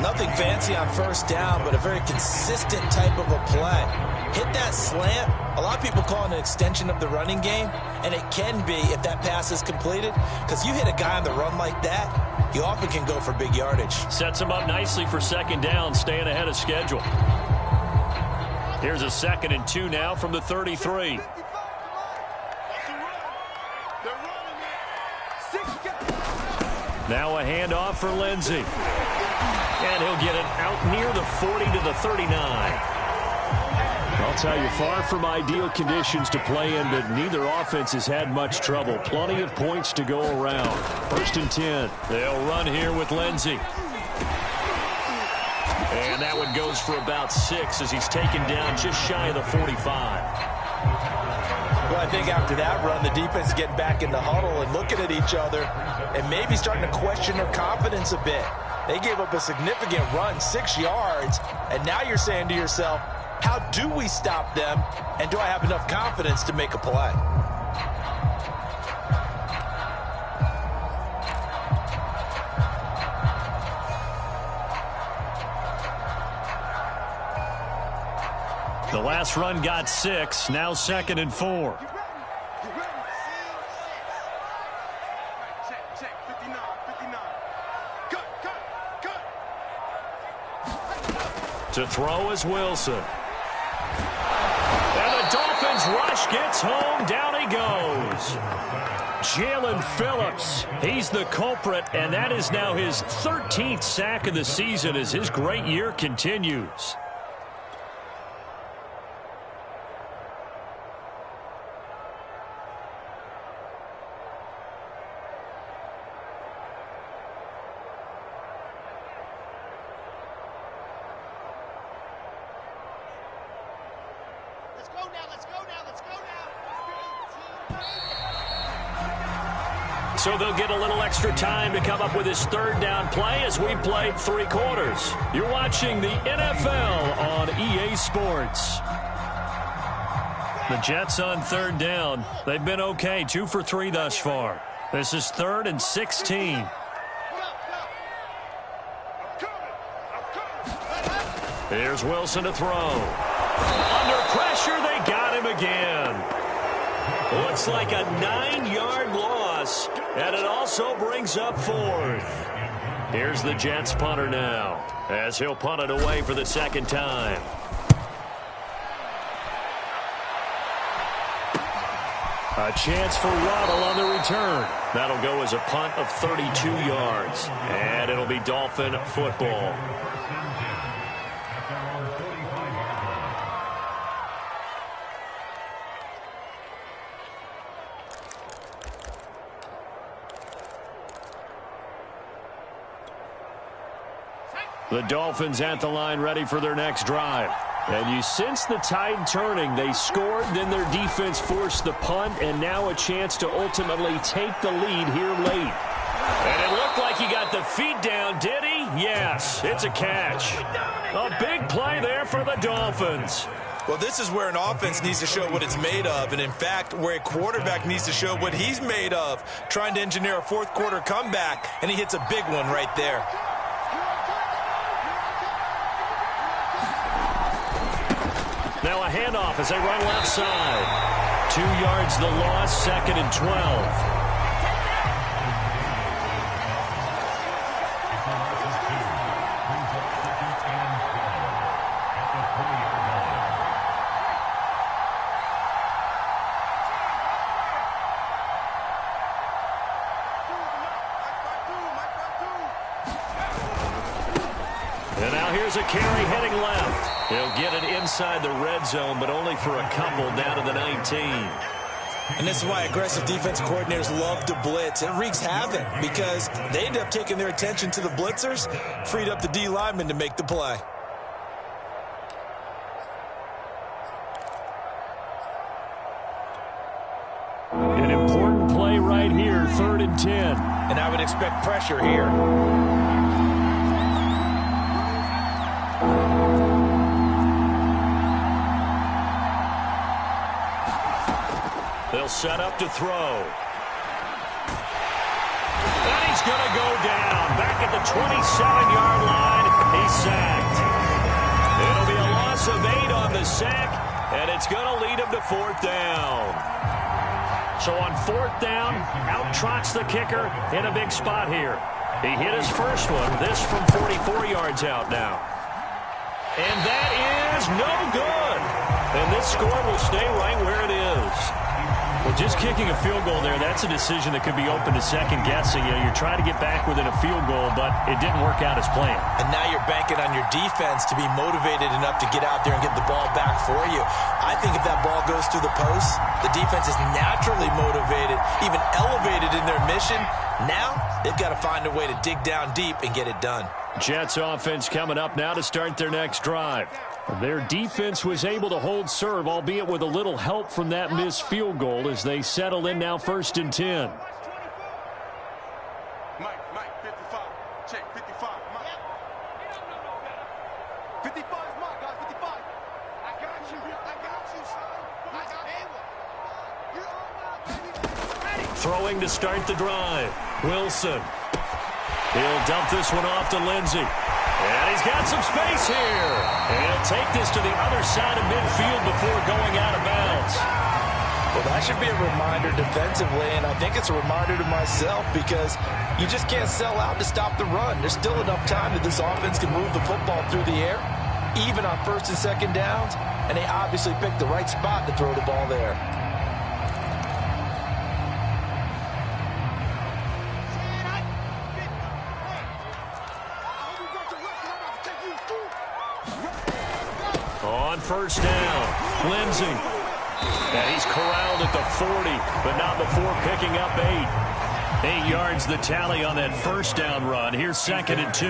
Nothing fancy on first down, but a very consistent type of a play. Hit that slant. A lot of people call it an extension of the running game, and it can be if that pass is completed, because you hit a guy on the run like that, you often can go for big yardage. Sets him up nicely for second down, staying ahead of schedule. Here's a 2nd and 2 now from the 33. Now a handoff for Lindsey. And he'll get it out near the 40 to the 39. I'll tell you, far from ideal conditions to play in, but neither offense has had much trouble. Plenty of points to go around. 1st and 10. They'll run here with Lindsey. And that one goes for about 6 as he's taken down just shy of the 45. Well, I think after that run, the defense is getting back in the huddle and looking at each other and maybe starting to question their confidence a bit. They gave up a significant run, 6 yards, and now you're saying to yourself, how do we stop them, and do I have enough confidence to make a play? The last run got 6, now 2nd and 4. To throw is Wilson. And the Dolphins rush gets home. Down he goes. Jalen Phillips, he's the culprit, and that is now his 13th sack of the season as his great year continues. So they'll get a little extra time to come up with his 3rd down play as we've played 3 quarters. You're watching the NFL on EA Sports. The Jets on 3rd down. They've been okay, 2 for 3 thus far. This is 3rd and 16. Here's Wilson to throw. Under pressure, they got him again. Looks like a 9-yard loss, and it also brings up 4th. Here's the Jets punter now, as he'll punt it away for the 2nd time. A chance for Waddle on the return. That'll go as a punt of 32 yards, and it'll be Dolphin football. The Dolphins at the line ready for their next drive. And you sense the tide turning. They scored, then their defense forced the punt, and now a chance to ultimately take the lead here late. And it looked like he got the feet down, did he? Yes, it's a catch. A big play there for the Dolphins. Well, this is where an offense needs to show what it's made of, and in fact, where a quarterback needs to show what he's made of, trying to engineer a fourth-quarter comeback, and he hits a big one right there. Now a handoff as they run left side. 2 yards the loss, 2nd and 12. And now here's a carry heading left. He'll get it inside the red zone, but only for a couple down to the 19. And this is why aggressive defense coordinators love to blitz. It wreaks havoc because they end up taking their attention to the blitzers, freed up the D lineman to make the play. An important play right here, 3rd and 10. And I would expect pressure here. They'll set up to throw. And he's going to go down. Back at the 27-yard line. He's sacked. It'll be a loss of 8 on the sack, and it's going to lead him to 4th down. So on 4th down, out trots the kicker in a big spot here. He hit his first one. This from 44 yards out now. And that is no good. And this score will stay right where it is. Well, just kicking a field goal there, that's a decision that could be open to second guessing. You know, you're trying to get back within a field goal, but it didn't work out as planned. And now you're banking on your defense to be motivated enough to get out there and get the ball back for you. I think if that ball goes through the post, the defense is naturally motivated, even elevated in their mission. Now they've got to find a way to dig down deep and get it done. Jets offense coming up now to start their next drive. Their defense was able to hold serve, albeit with a little help from that missed field goal as they settle in now 1st and 10. Mike, 55. Check, 55. Mike. 55 is Mike, guys, 55. I got you, son. I got him. Throwing to start the drive. Wilson. He'll dump this one off to Lindsey. And he's got some space here. And he'll take this to the other side of midfield before going out of bounds. Well, that should be a reminder defensively, and I think it's a reminder to myself because you just can't sell out to stop the run. There's still enough time that this offense can move the football through the air, even on 1st and 2nd downs, and they obviously picked the right spot to throw the ball there. On 1st down, Lindsey. And he's corralled at the 40, but not before picking up 8. 8 yards the tally on that 1st down run. Here's 2nd and 2.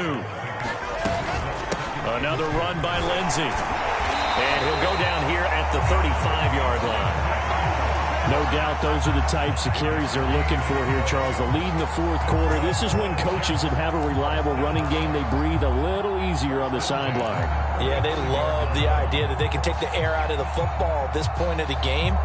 Another run by Lindsey. And he'll go down here at the 35-yard line. No doubt those are the types of carries they're looking for here, Charles. The lead in the 4th quarter. This is when coaches that have a reliable running game, they breathe a little easier on the sideline. Yeah, they love the idea that they can take the air out of the football at this point of the game.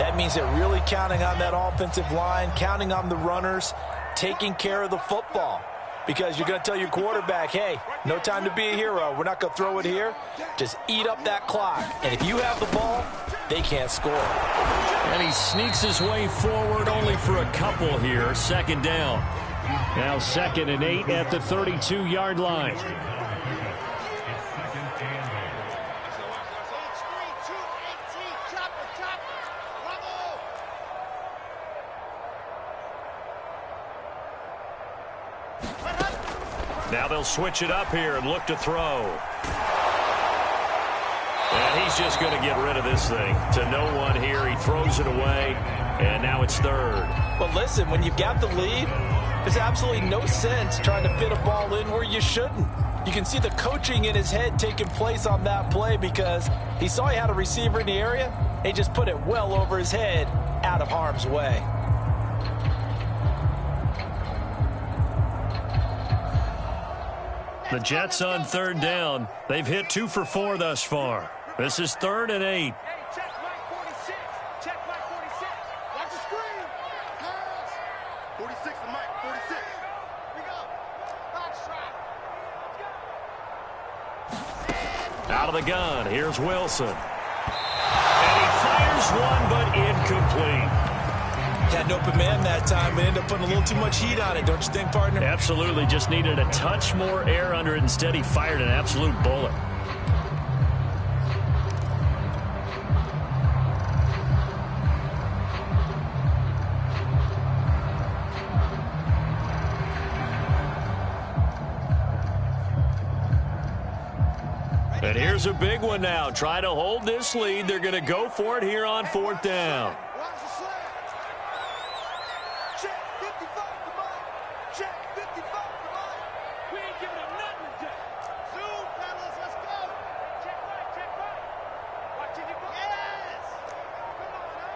That means they're really counting on that offensive line, counting on the runners, taking care of the football. Because you're going to tell your quarterback, hey, no time to be a hero. We're not going to throw it here. Just eat up that clock. And if you have the ball, they can't score. And he sneaks his way forward only for a couple here. 2nd down. Now 2nd and 8 at the 32-yard line. Now they'll switch it up here and look to throw. And he's just going to get rid of this thing. To no one here. He throws it away. And now it's 3rd. But listen, when you've got the lead, there's absolutely no sense trying to fit a ball in where you shouldn't. You can see the coaching in his head taking place on that play because he saw he had a receiver in the area. He just put it well over his head, out of harm's way. The Jets on third down. They've hit 2 for 4 thus far. This is 3rd and 8. Hey, check Mike 46. Check Mike 46. Watch the screen. Pass. 46 to Mike. 46. We go. Box shot. Out of the gun, here's Wilson. And he fires one, but incomplete. Had an open man that time, but ended up putting a little too much heat on it, don't you think, partner? Absolutely, just needed a touch more air under it. Instead, he fired an absolute bullet. And here's a big one now. Trying to hold this lead. They're going to go for it here on 4th down. Watch the slant. Check 55 to Mike. Check 55 to Mike. We ain't giving him nothing today. Zoom, fellas. Let's go. Check Mike. Check Mike. Watching you go. Yes. Come on, now.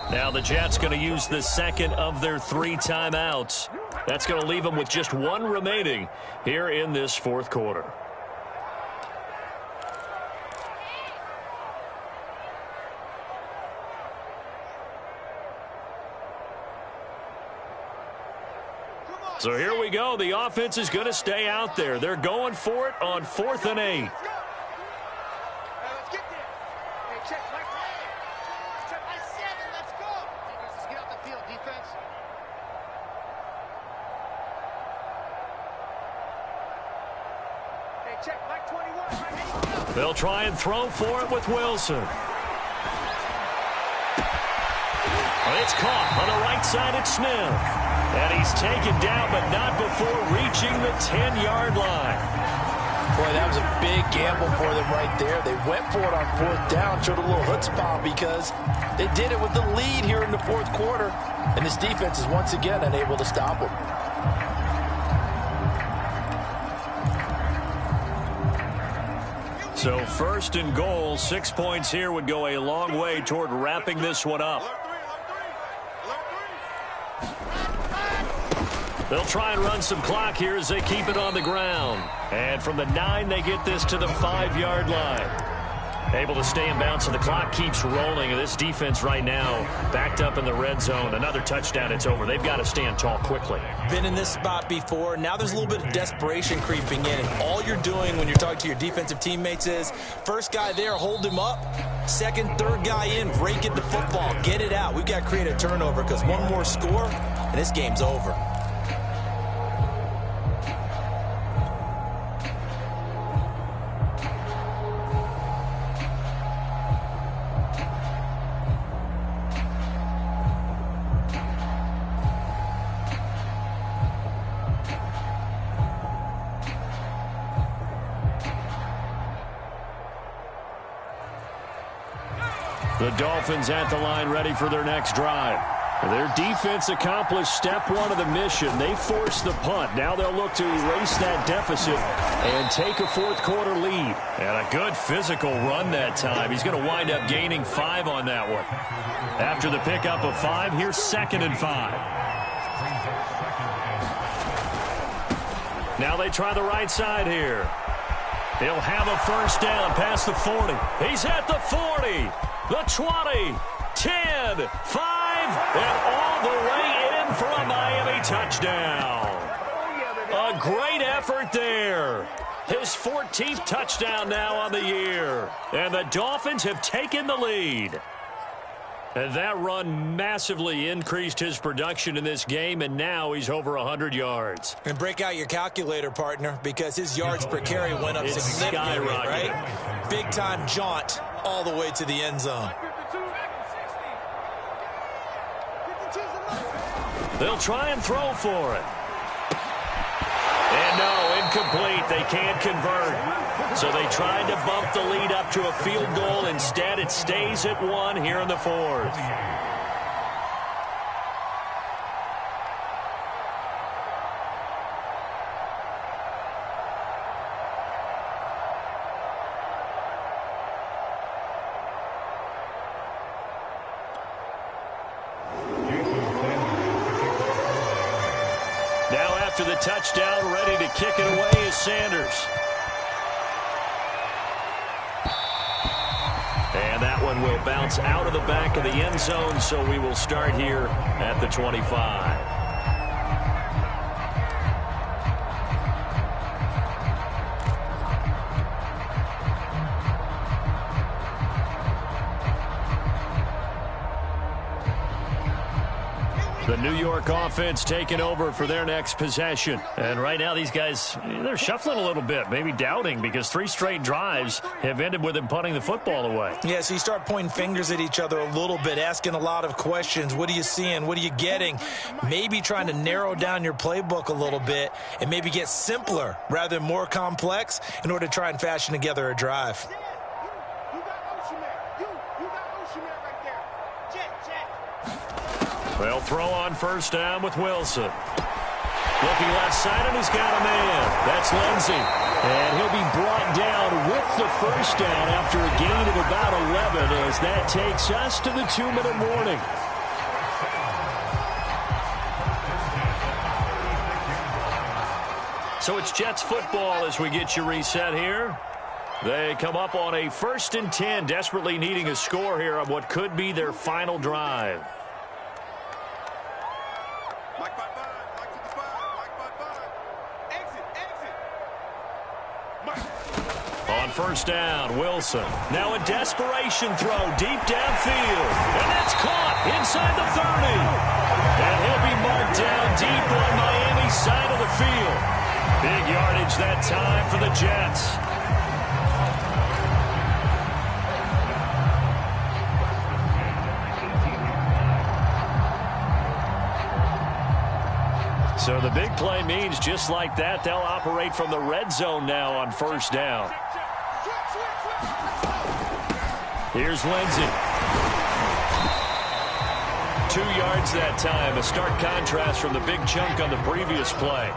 Now the Jets going to use the second of their 3 timeouts. That's going to leave them with just 1 remaining here in this 4th quarter. So here we go. The offense is going to stay out there. They're going for it on 4th and 8. Let's get there. Hey, check Mike. Check my 7. Let's go. Defense, let's get off the field, defense. Hey, check Mike 21. They'll try and throw for it with Wilson. It's caught on the right side at Smith. And he's taken down, but not before reaching the 10-yard line. Boy, that was a big gamble for them right there. They went for it on 4th down, showed a little chutzpah because they did it with the lead here in the 4th quarter. And this defense is once again unable to stop them. So 1st and goal, 6 points here would go a long way toward wrapping this one up. They'll try and run some clock here as they keep it on the ground. And from the 9, they get this to the 5-yard line. Able to stay in bounds, so the clock keeps rolling. And this defense right now backed up in the red zone. Another touchdown, it's over. They've got to stand tall quickly. Been in this spot before. Now there's a little bit of desperation creeping in. And all you're doing when you're talking to your defensive teammates is, first guy there, hold him up. Second, third guy in, rake it the football. Get it out. We've got to create a turnover because one more score, and this game's over. The Dolphins at the line ready for their next drive. Their defense accomplished step 1 of the mission. They forced the punt. Now they'll look to erase that deficit and take a 4th quarter lead. And a good physical run that time. He's going to wind up gaining 5 on that one. After the pickup of 5, here's 2nd and 5. Now they try the right side here. He'll have a first down past the 40. He's at the 40. The 20, 10, 5, and all the way in for a Miami touchdown. A great effort there. His 14th touchdown now on the year. And the Dolphins have taken the lead. And that run massively increased his production in this game, and now he's over 100 yards. And break out your calculator, partner, because his yards per carry went up significantly, right? Big-time jaunt all the way to the end zone. They'll try and throw for it. And no, incomplete. They can't convert. So they tried to bump the lead up to a field goal. Instead, it stays at 1 here in the 4th. after the touchdown, ready to kick it away is Sanders. And that one will bounce out of the back of the end zone, so we will start here at the 25. The New York offense taking over for their next possession. And right now these guys, they're shuffling a little bit, maybe doubting, because 3 straight drives have ended with them punting the football away. Yeah, so you start pointing fingers at each other a little bit, asking a lot of questions. What are you seeing? What are you getting? Maybe trying to narrow down your playbook a little bit and maybe get simpler rather than more complex in order to try and fashion together a drive. They'll throw on first down with Wilson. Looking left side, and he's got a man. That's Lindsey. And he'll be brought down with the first down after a gain of about 11 as that takes us to the 2-minute warning. So it's Jets football as we get you reset here. They come up on a 1st and 10, desperately needing a score here on what could be their final drive. On first down, Wilson. Now a desperation throw deep downfield. And that's caught inside the 30. And he'll be marked down deep on Miami's side of the field. Big yardage that time for the Jets. So the big play means just like that, they'll operate from the red zone now on first down. Here's Lindsey. 2 yards that time, a stark contrast from the big chunk on the previous play.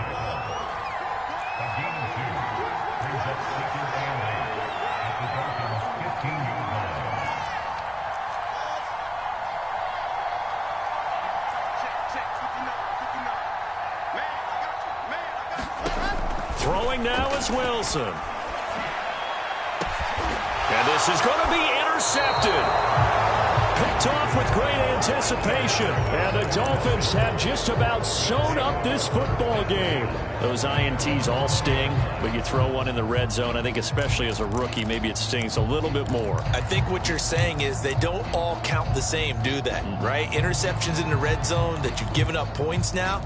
Throwing now is Wilson. And this is going to be intercepted. Picked off with great anticipation. And the Dolphins have just about sewn up this football game. Those INTs all sting, but you throw one in the red zone, I think especially as a rookie, maybe it stings a little bit more. I think what you're saying is they don't all count the same, do they? Right? Interceptions in the red zone that you've given up points now,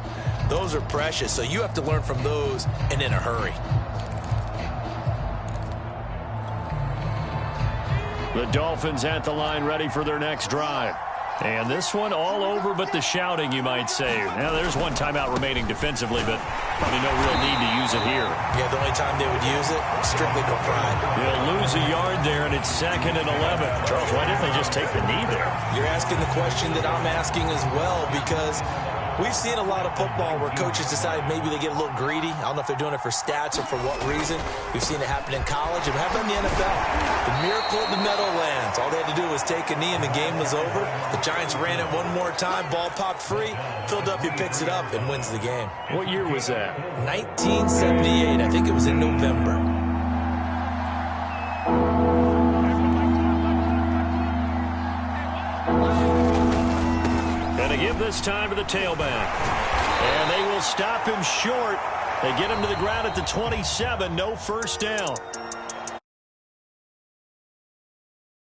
those are precious. So you have to learn from those and in a hurry. The Dolphins at the line ready for their next drive. And this one all over but the shouting, you might say. Now, there's one timeout remaining defensively, but probably no real need to use it here. Yeah, the only time they would use it, strictly for pride. They'll lose a yard there, and it's 2nd and 11. Charles, why didn't they just take the knee there? You're asking the question that I'm asking as well, because we've seen a lot of football where coaches decide maybe they get a little greedy. I don't know if they're doing it for stats or for what reason. We've seen it happen in college and happen in the NFL. The miracle of the Meadowlands. All they had to do was take a knee and the game was over. The Giants ran it one more time. Ball popped free. Philadelphia picks it up and wins the game. What year was that? 1978. I think it was in November. Going to give this time to the tailback. And they will stop him short. They get him to the ground at the 27. No first down.